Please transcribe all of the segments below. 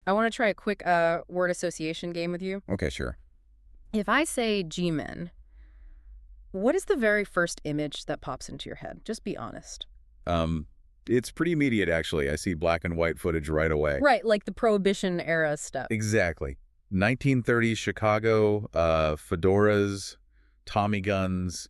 I want to try a quick word association game with you. Okay, sure. If I say G-men, what is the very first image that pops into your head? Just be honest. It's pretty immediate, actually. I see black and white footage right away. Right, like the Prohibition era stuff. Exactly. 1930s Chicago, fedoras, Tommy guns,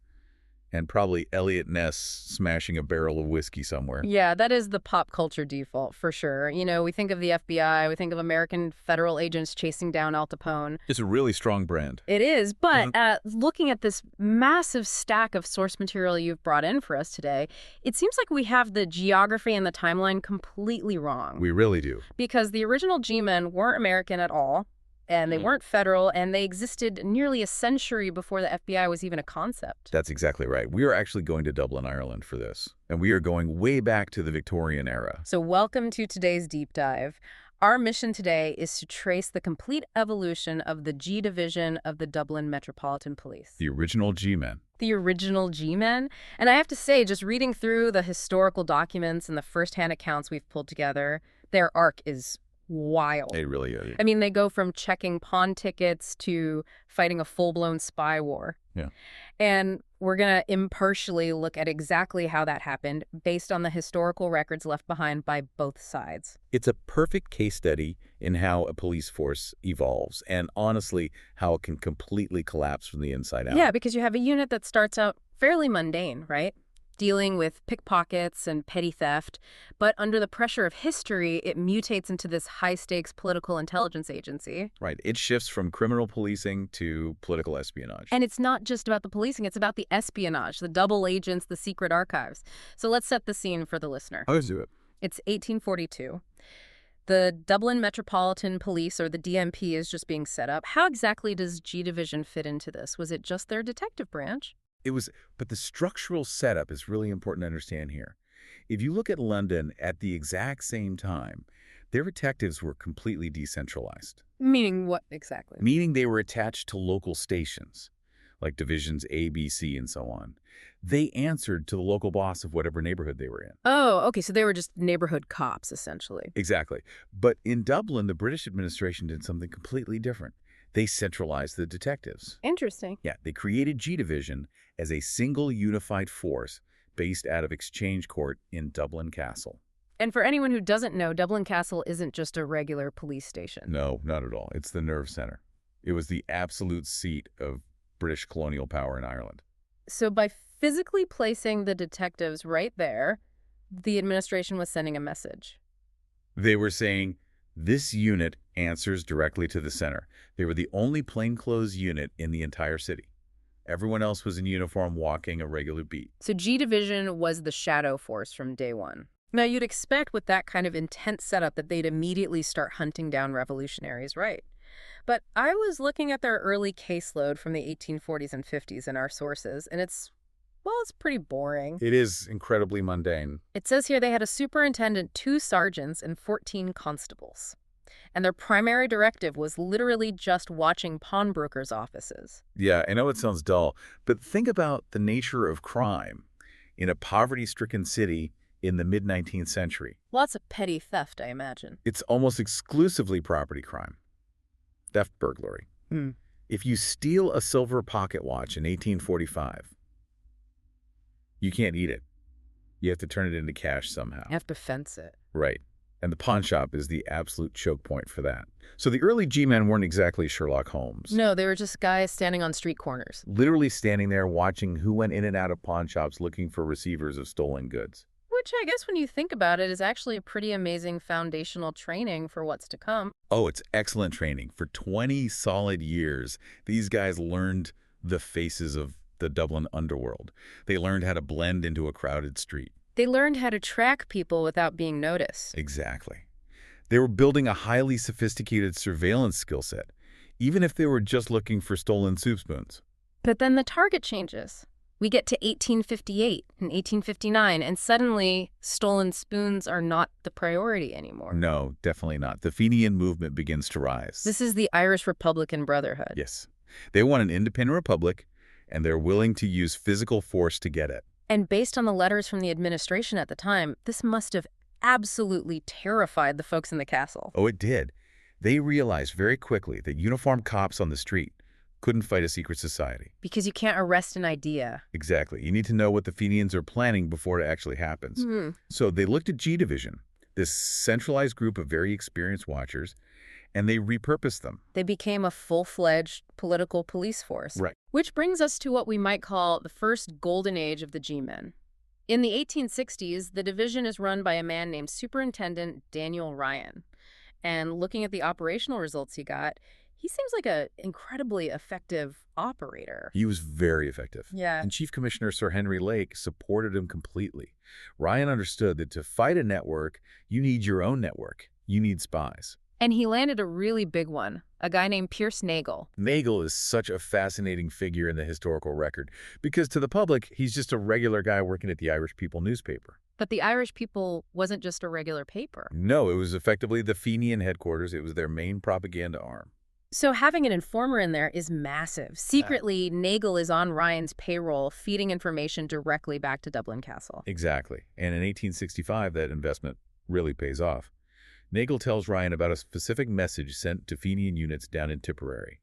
and probably Elliot Ness smashing a barrel of whiskey somewhere. Yeah, that is the pop culture default, for sure. You know, we think of the FBI, we think of American federal agents chasing down Al Capone. It's a really strong brand. It is, but looking at this massive stack of source material you've brought in for us today, it seems like we have the geography and the timeline completely wrong. We really do. Because the original G-men weren't American at all, and they weren't federal, and they existed nearly a century before the FBI was even a concept. That's exactly right. We are actually going to Dublin, Ireland for this, and we are going way back to the Victorian era. So welcome to today's deep dive. Our mission today is to trace the complete evolution of the G Division of the Dublin Metropolitan Police. The original G-men. The original G-men. And I have to say, just reading through the historical documents and the first-hand accounts we've pulled together, their arc is wild. They really are. I mean, they go from checking pawn tickets to fighting a full-blown spy war. Yeah. And we're going to impartially look at exactly how that happened based on the historical records left behind by both sides. It's a perfect case study in how a police force evolves and, honestly, how it can completely collapse from the inside out. Yeah, because you have a unit that starts out fairly mundane, right? Dealing with pickpockets and petty theft, but under the pressure of history, it mutates into this high-stakes political intelligence agency. Right. It shifts from criminal policing to political espionage. And it's not just about the policing, it's about the espionage, the double agents, the secret archives. So let's set the scene for the listener. Let's do it. It's 1842. The Dublin Metropolitan Police, or the DMP, is just being set up. How exactly does G Division fit into this? Was it just their detective branch? It was, but the structural setup is really important to understand here. If you look at London at the exact same time, their detectives were completely decentralized. Meaning what exactly? Meaning they were attached to local stations, like divisions A, B, C, and so on. They answered to the local boss of whatever neighborhood they were in. Oh, okay, so they were just neighborhood cops, essentially. Exactly. But in Dublin, the British administration did something completely different. They centralized the detectives. Interesting. Yeah, they created G Division as a single unified force based out of Exchange Court in Dublin Castle. And for anyone who doesn't know, Dublin Castle isn't just a regular police station. No, not at all. It's the nerve center. It was the absolute seat of British colonial power in Ireland. So by physically placing the detectives right there, the administration was sending a message. They were saying, this unit answers directly to the center. They were the only plainclothes unit in the entire city. Everyone else was in uniform walking a regular beat. So G Division was the shadow force from day one. Now, you'd expect with that kind of intense setup that they'd immediately start hunting down revolutionaries, right? But I was looking at their early caseload from the 1840s and 50s in our sources, and it's pretty boring. It is incredibly mundane. It says here they had a superintendent, 2 sergeants, and 14 constables. And their primary directive was literally just watching pawnbrokers' offices. Yeah, I know it sounds dull, but think about the nature of crime in a poverty-stricken city in the mid-19th century. Lots of petty theft, I imagine. It's almost exclusively property crime. Theft burglary. If you steal a silver pocket watch in 1845, you can't eat it. You have to turn it into cash somehow. You have to fence it. Right. And the pawn shop is the absolute choke point for that. So the early G-men weren't exactly Sherlock Holmes. No, they were just guys standing on street corners. Literally standing there watching who went in and out of pawn shops looking for receivers of stolen goods. Which I guess when you think about it is actually a pretty amazing foundational training for what's to come. Oh, it's excellent training. For 20 solid years, these guys learned the faces of the Dublin underworld. They learned how to blend into a crowded street. They learned how to track people without being noticed. Exactly. They were building a highly sophisticated surveillance skill set, even if they were just looking for stolen soup spoons. But then the target changes. We get to 1858 and 1859, and suddenly stolen spoons are not the priority anymore. No, definitely not. The Fenian movement begins to rise. This is the Irish Republican Brotherhood. Yes. They want an independent republic, and they're willing to use physical force to get it. And based on the letters from the administration at the time, this must have absolutely terrified the folks in the castle. Oh, it did. They realized very quickly that uniformed cops on the street couldn't fight a secret society. Because you can't arrest an idea. Exactly. You need to know what the Fenians are planning before it actually happens. So they looked at G Division, this centralized group of very experienced watchers, and they repurposed them. They became a full-fledged political police force. Right. Which brings us to what we might call the first golden age of the G-men. In the 1860s, the division is run by a man named Superintendent Daniel Ryan. And looking at the operational results he got, he seems like an incredibly effective operator. He was very effective. Yeah. And Chief Commissioner Sir Henry Lake supported him completely. Ryan understood that to fight a network, you need your own network. You need spies. And he landed a really big one, a guy named Pierce Nagel. Nagel is such a fascinating figure in the historical record because to the public, he's just a regular guy working at the Irish People newspaper. But the Irish People wasn't just a regular paper. No, it was effectively the Fenian headquarters. It was their main propaganda arm. So having an informer in there is massive. Secretly, Nagel is on Ryan's payroll, feeding information directly back to Dublin Castle. Exactly. And in 1865, that investment really pays off. Nagel tells Ryan about a specific message sent to Fenian units down in Tipperary.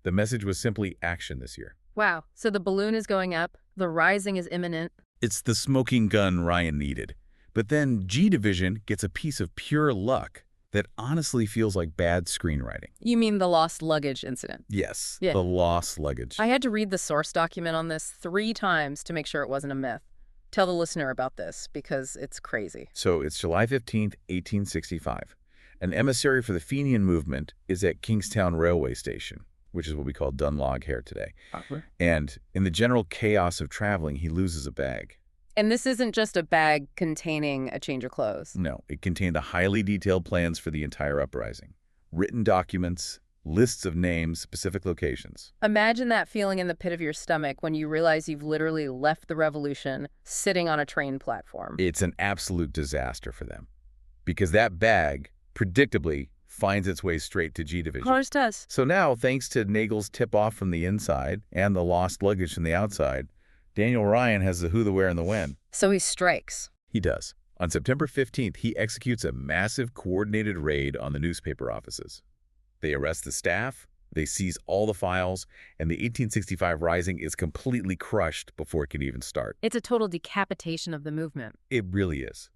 The message was simply action this year. Wow. So the balloon is going up. The rising is imminent. It's the smoking gun Ryan needed. But then G Division gets a piece of pure luck that honestly feels like bad screenwriting. You mean the lost luggage incident? Yes, Yeah. the lost luggage. I had to read the source document on this 3 times to make sure it wasn't a myth. Tell the listener about this, because it's crazy. So it's July 15th, 1865. An emissary for the Fenian movement is at Kingstown Railway Station, which is what we call Dunlog here today. And in the general chaos of traveling, he loses a bag. And this isn't just a bag containing a change of clothes. No, it contained the highly detailed plans for the entire uprising. Written documents, lists of names, specific locations. Imagine that feeling in the pit of your stomach when you realize you've literally left the revolution sitting on a train platform. It's an absolute disaster for them. Because that bag, predictably, finds its way straight to G Division. Of course it does. So now, thanks to Nagel's tip-off from the inside and the lost luggage from the outside, Daniel Ryan has the who, the where, and the when. So he strikes. He does. On September 15th, he executes a massive coordinated raid on the newspaper offices. They arrest the staff, they seize all the files, and the 1865 Rising is completely crushed before it can even start. It's a total decapitation of the movement. It really is.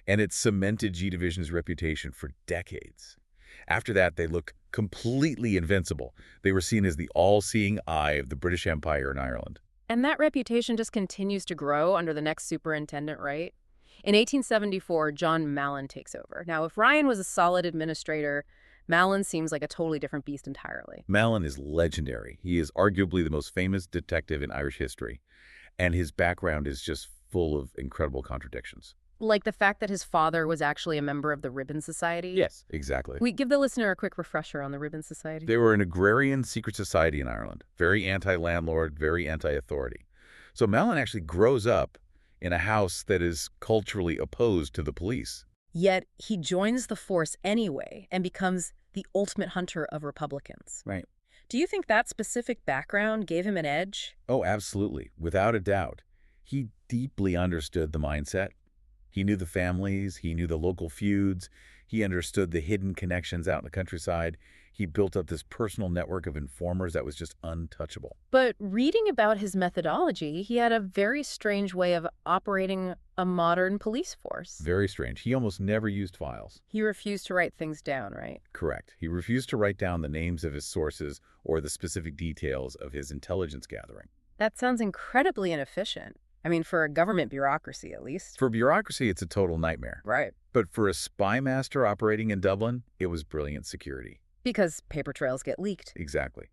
And it cemented G Division's reputation for decades. After that, they looked completely invincible. They were seen as the all-seeing eye of the British Empire in Ireland. And that reputation just continues to grow under the next superintendent, right? In 1874, John Mallon takes over. Now, if Ryan was a solid administrator, Mallon seems like a totally different beast entirely. Mallon is legendary. He is arguably the most famous detective in Irish history, and his background is just full of incredible contradictions. Like the fact that his father was actually a member of the Ribbon Society? Yes, exactly. We give the listener a quick refresher on the Ribbon Society. They were an agrarian secret society in Ireland, very anti-landlord, very anti-authority. So Mallon actually grows up in a house that is culturally opposed to the police. Yet he joins the force anyway and becomes the ultimate hunter of Republicans. Right. Do you think that specific background gave him an edge? Oh, absolutely. Without a doubt. He deeply understood the mindset. He knew the families, he knew the local feuds, he understood the hidden connections out in the countryside. He built up this personal network of informers that was just untouchable. But reading about his methodology, he had a very strange way of operating a modern police force. Very strange. He almost never used files. He refused to write things down, right? Correct. He refused to write down the names of his sources or the specific details of his intelligence gathering. That sounds incredibly inefficient. I mean, for a government bureaucracy, at least. For bureaucracy, it's a total nightmare. Right. But for a spymaster operating in Dublin, it was brilliant security. Because paper trails get leaked. Exactly.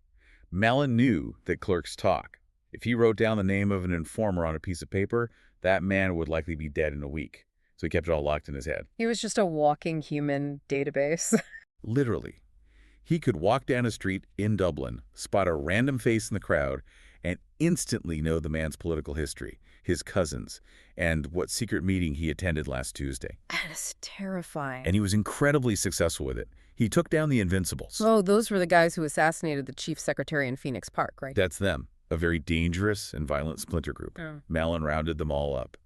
Mallon knew that clerks talk. If he wrote down the name of an informer on a piece of paper, that man would likely be dead in a week. So he kept it all locked in his head. He was just a walking human database. Literally. He could walk down a street in Dublin, spot a random face in the crowd, and instantly know the man's political history, his cousins, and what secret meeting he attended last Tuesday. That is terrifying. And he was incredibly successful with it. He took down the Invincibles. Oh, those were the guys who assassinated the chief secretary in Phoenix Park, right? That's them, a very dangerous and violent splinter group. Oh. Mallon rounded them all up.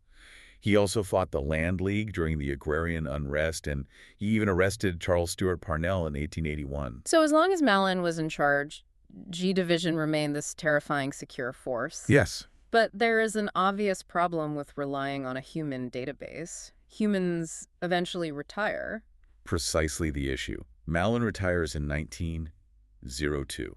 He also fought the Land League during the agrarian unrest, and he even arrested Charles Stewart Parnell in 1881. So as long as Mallon was in charge, G Division remained this terrifying secure force. Yes. But there is an obvious problem with relying on a human database. Humans eventually retire. Precisely the issue. Mallon retires in 1902.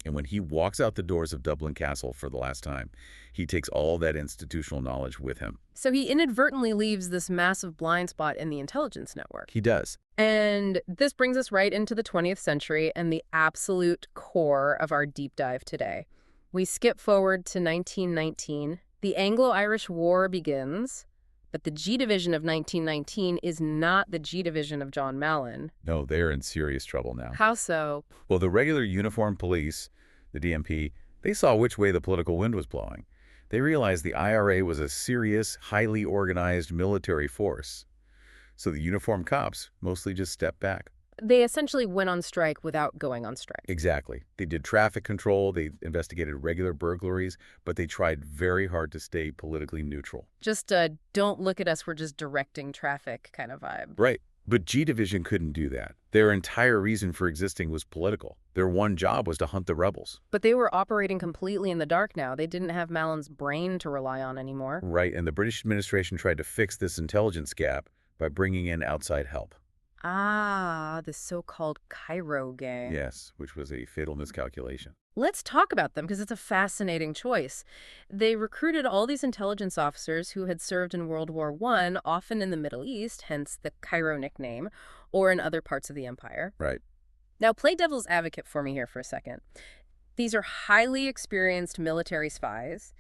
And when he walks out the doors of Dublin Castle for the last time, he takes all that institutional knowledge with him. So he inadvertently leaves this massive blind spot in the intelligence network. He does. And this brings us right into the 20th century and the absolute core of our deep dive today. We skip forward to 1919. The Anglo-Irish War begins, but the G Division of 1919 is not the G Division of John Mallon. No, they're in serious trouble now. How so? Well, the regular uniformed police, the DMP, they saw which way the political wind was blowing. They realized the IRA was a serious, highly organized military force. So the uniformed cops mostly just stepped back. They essentially went on strike without going on strike. Exactly. They did traffic control, they investigated regular burglaries, but they tried very hard to stay politically neutral. Just don't look at us, we're just directing traffic kind of vibe. Right. But G Division couldn't do that. Their entire reason for existing was political. Their one job was to hunt the rebels. But they were operating completely in the dark now. They didn't have Mallon's brain to rely on anymore. Right, and the British administration tried to fix this intelligence gap by bringing in outside help. Ah, the so-called Cairo gang. Yes, which was a fatal miscalculation. Let's talk about them because it's a fascinating choice. They recruited all these intelligence officers who had served in World War I, often in the Middle East, hence the Cairo nickname, or in other parts of the empire. Right. Now, play devil's advocate for me here for a second. These are highly experienced military spies.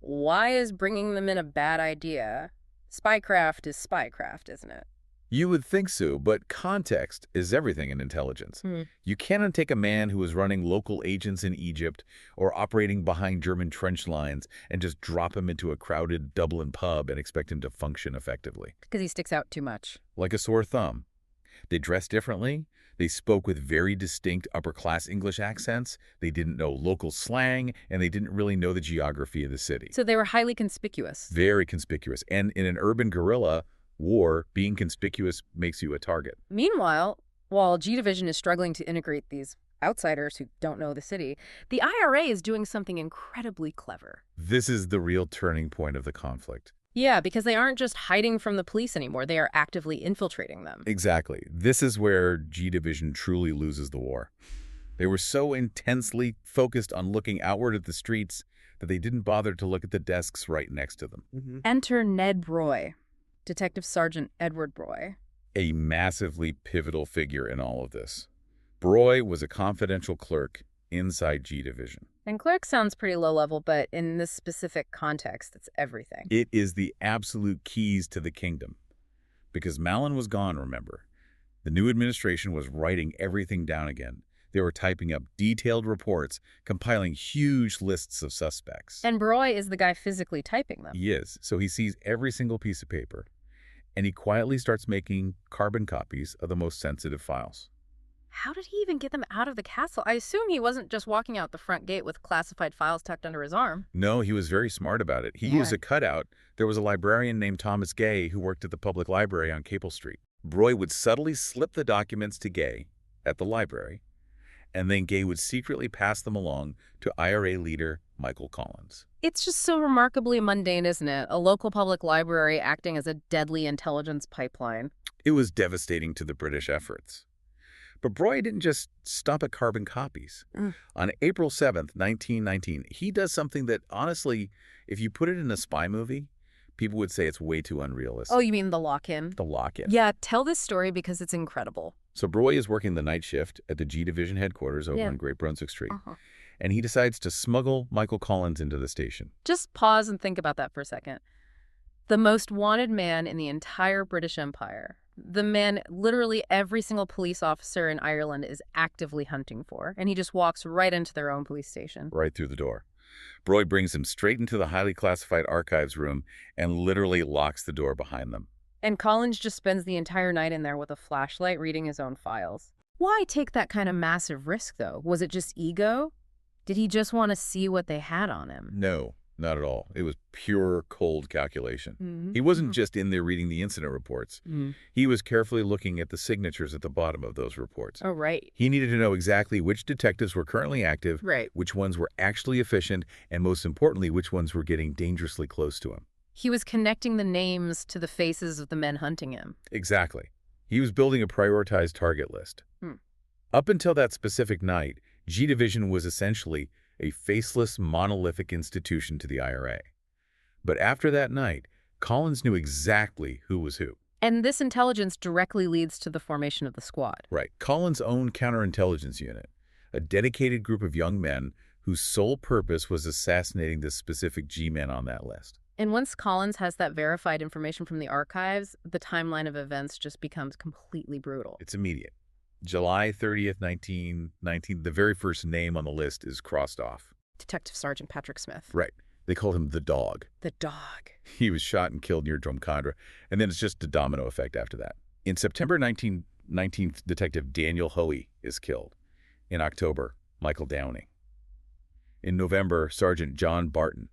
Why is bringing them in a bad idea? Spycraft is spycraft, isn't it? You would think so, but context is everything in intelligence. You cannot take a man who was running local agents in Egypt or operating behind German trench lines and just drop him into a crowded Dublin pub and expect him to function effectively. Because he sticks out too much. Like a sore thumb. They dressed differently. They spoke with very distinct upper-class English accents. They didn't know local slang, and they didn't really know the geography of the city. So they were highly conspicuous. Very conspicuous. And in an urban guerrilla war, being conspicuous makes you a target. Meanwhile, while G Division is struggling to integrate these outsiders who don't know the city, the IRA is doing something incredibly clever. This is the real turning point of the conflict. Yeah, because they aren't just hiding from the police anymore. They are actively infiltrating them. Exactly. This is where G Division truly loses the war. They were so intensely focused on looking outward at the streets that they didn't bother to look at the desks right next to them. Enter Ned Broy, Detective Sergeant Edward Broy. A massively pivotal figure in all of this. Broy was a confidential clerk inside G Division. And clerk sounds pretty low level, but in this specific context, it's everything. It is the absolute keys to the kingdom. Because Mallon was gone, remember. The new administration was writing everything down again. They were typing up detailed reports, compiling huge lists of suspects. And Broy is the guy physically typing them. He is. So he sees every single piece of paper. And he quietly starts making carbon copies of the most sensitive files. How did he even get them out of the castle? I assume he wasn't just walking out the front gate with classified files tucked under his arm. No, he was very smart about it. He used a cutout. There was a librarian named Thomas Gay who worked at the public library on Capel Street. Broy would subtly slip the documents to Gay at the library, and then Gay would secretly pass them along to IRA leader Michael Collins. It's just so remarkably mundane, isn't it? A local public library acting as a deadly intelligence pipeline. It was devastating to the British efforts. But Broy didn't just stop at carbon copies. On April 7th, 1919, he does something that, honestly, if you put it in a spy movie, people would say it's way too unrealistic. Oh, you mean the lock-in? The lock-in. Yeah, tell this story because it's incredible. So Broy is working the night shift at the G Division headquarters over on Great Brunswick Street. And he decides to smuggle Michael Collins into the station. Just pause and think about that for a second. The most wanted man in the entire British Empire. The man literally every single police officer in Ireland is actively hunting for. And he just walks right into their own police station. Right through the door. Broy brings him straight into the highly classified archives room and literally locks the door behind them. And Collins just spends the entire night in there with a flashlight reading his own files. Why take that kind of massive risk, though? Was it just ego? Did he just want to see what they had on him? No. Not at all. It was pure cold calculation. Mm-hmm. He wasn't just in there reading the incident reports. Mm. He was carefully looking at the signatures at the bottom of those reports. Oh, right. He needed to know exactly which detectives were currently active, Right. which ones were actually efficient, and most importantly, which ones were getting dangerously close to him. He was connecting the names to the faces of the men hunting him. Exactly. He was building a prioritized target list. Hmm. Up until that specific night, G Division was essentially a faceless, monolithic institution to the IRA. But after that night, Collins knew exactly who was who. And this intelligence directly leads to the formation of the squad. Right. Collins' own counterintelligence unit, a dedicated group of young men whose sole purpose was assassinating the specific G-men on that list. And once Collins has that verified information from the archives, the timeline of events just becomes completely brutal. It's immediate. July 30th, 1919, the very first name on the list is crossed off. Detective Sergeant Patrick Smyth. Right. They called him the Dog. The dog. He was shot and killed near Drumcondra, and then it's just a domino effect after that. In September 1919, Detective Daniel Hoey is killed. In October, Michael Downey. In November, Sergeant John Barton.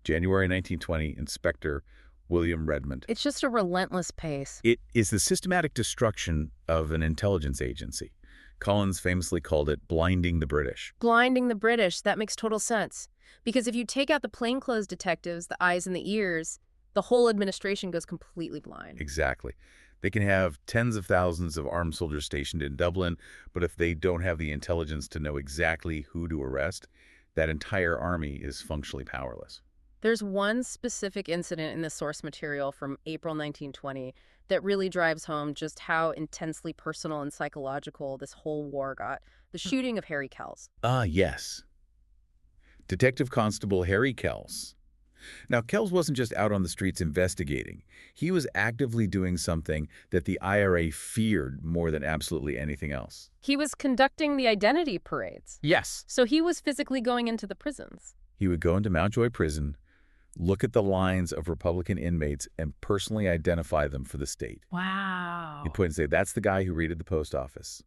January 1920, Inspector William Redmond. It's just a relentless pace. It is the systematic destruction of an intelligence agency. Collins famously called it blinding the British. Blinding the British, that makes total sense. Because if you take out the plainclothes detectives, the eyes and the ears, the whole administration goes completely blind. Exactly. They can have tens of thousands of armed soldiers stationed in Dublin, but if they don't have the intelligence to know exactly who to arrest, that entire army is functionally powerless. There's one specific incident in the source material from April 1920 that really drives home just how intensely personal and psychological this whole war got. The shooting of Harry Kells. Ah, yes. Detective Constable Harry Kells. Now, Kells wasn't just out on the streets investigating. He was actively doing something that the IRA feared more than absolutely anything else. He was conducting the identity parades. Yes. So he was physically going into the prisons. He would go into Mountjoy Prison, look at the lines of Republican inmates, and personally identify them for the state. Wow. He'd point and say, that's the guy who raided the post office,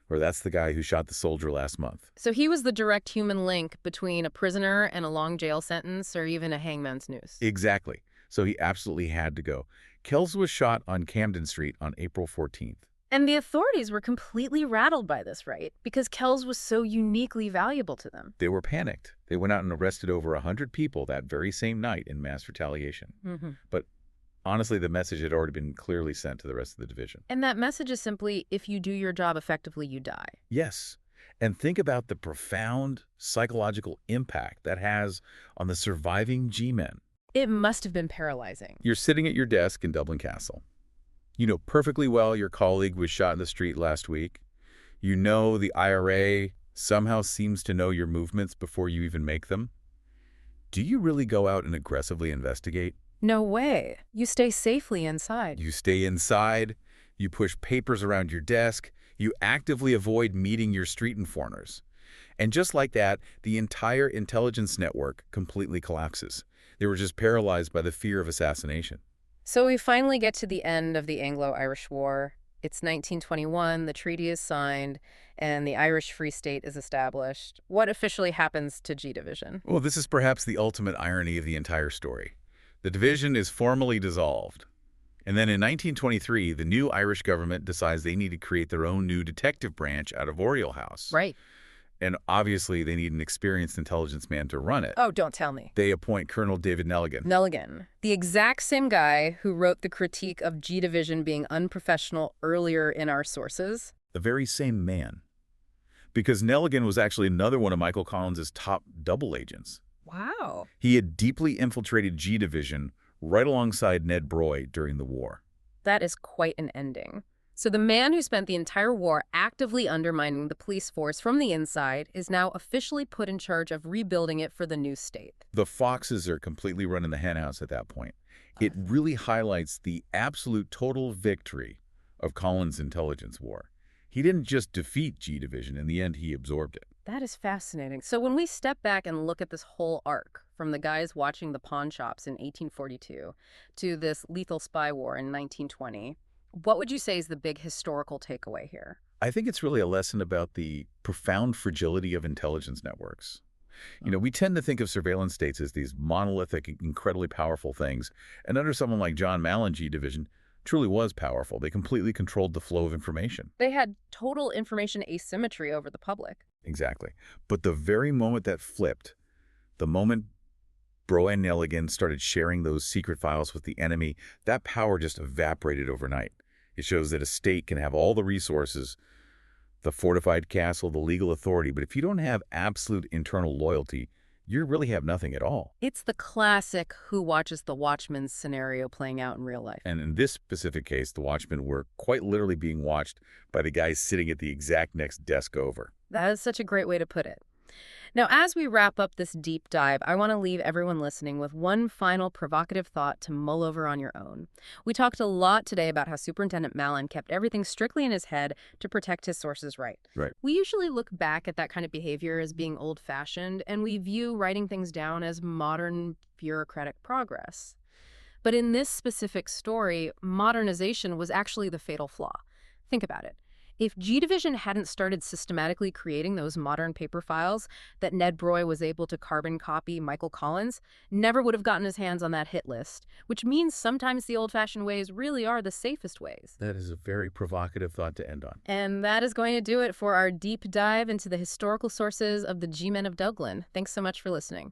or that's the guy who shot the soldier last month. So he was the direct human link between a prisoner and a long jail sentence or even a hangman's noose. Exactly. So he absolutely had to go. Kells was shot on Camden Street on April 14th. And the authorities were completely rattled by this, right? Because Kells was so uniquely valuable to them. They were panicked. They went out and arrested over 100 people that very same night in mass retaliation. Mm-hmm. But honestly, the message had already been clearly sent to the rest of the division. And that message is simply, if you do your job effectively, you die. Yes. And think about the profound psychological impact that has on the surviving G-men. It must have been paralyzing. You're sitting at your desk in Dublin Castle. You know perfectly well your colleague was shot in the street last week. You know the IRA somehow seems to know your movements before you even make them. Do you really go out and aggressively investigate? No way. You stay safely inside. You stay inside, you push papers around your desk, you actively avoid meeting your street informers. And just like that, the entire intelligence network completely collapses. They were just paralyzed by the fear of assassination. So we finally get to the end of the Anglo-Irish War. It's 1921, the treaty is signed, and the Irish Free State is established. What officially happens to G Division? Well, this is perhaps the ultimate irony of the entire story. The division is formally dissolved. And then in 1923, the new Irish government decides they need to create their own new detective branch out of Oriel House. Right. And obviously, they need an experienced intelligence man to run it. Oh, don't tell me. They appoint Colonel David Nelligan. Nelligan, the exact same guy who wrote the critique of G Division being unprofessional earlier in our sources. The very same man. Because Nelligan was actually another one of Michael Collins' top double agents. Wow. He had deeply infiltrated G Division right alongside Ned Broy during the war. That is quite an ending. So the man who spent the entire war actively undermining the police force from the inside is now officially put in charge of rebuilding it for the new state. The Foxes are completely running the henhouse at that point. It really highlights the absolute total victory of Collins' intelligence war. He didn't just defeat G Division. In the end, he absorbed it. That is fascinating. So when we step back and look at this whole arc, from the guys watching the pawn shops in 1842 to this lethal spy war in 1920, what would you say is the big historical takeaway here? I think it's really a lesson about the profound fragility of intelligence networks. We tend to think of surveillance states as these monolithic, incredibly powerful things. And under someone like John Mallon, G Division truly was powerful. They completely controlled the flow of information. They had total information asymmetry over the public. Exactly. But the very moment that flipped, the moment Broy and Nelligan started sharing those secret files with the enemy, that power just evaporated overnight. It shows that a state can have all the resources, the fortified castle, the legal authority, but if you don't have absolute internal loyalty, you really have nothing at all. It's the classic who watches the watchman scenario playing out in real life. And in this specific case, the watchmen were quite literally being watched by the guys sitting at the exact next desk over. That is such a great way to put it. Now, as we wrap up this deep dive, I want to leave everyone listening with one final provocative thought to mull over on your own. We talked a lot today about how Superintendent Mallon kept everything strictly in his head to protect his sources right. We usually look back at that kind of behavior as being old-fashioned, and we view writing things down as modern bureaucratic progress. But in this specific story, modernization was actually the fatal flaw. Think about it. If G Division hadn't started systematically creating those modern paper files that Ned Broy was able to carbon copy Michael Collins, never would have gotten his hands on that hit list, which means sometimes the old-fashioned ways really are the safest ways. That is a very provocative thought to end on. And that is going to do it for our deep dive into the historical sources of the G-Men of Dublin. Thanks so much for listening.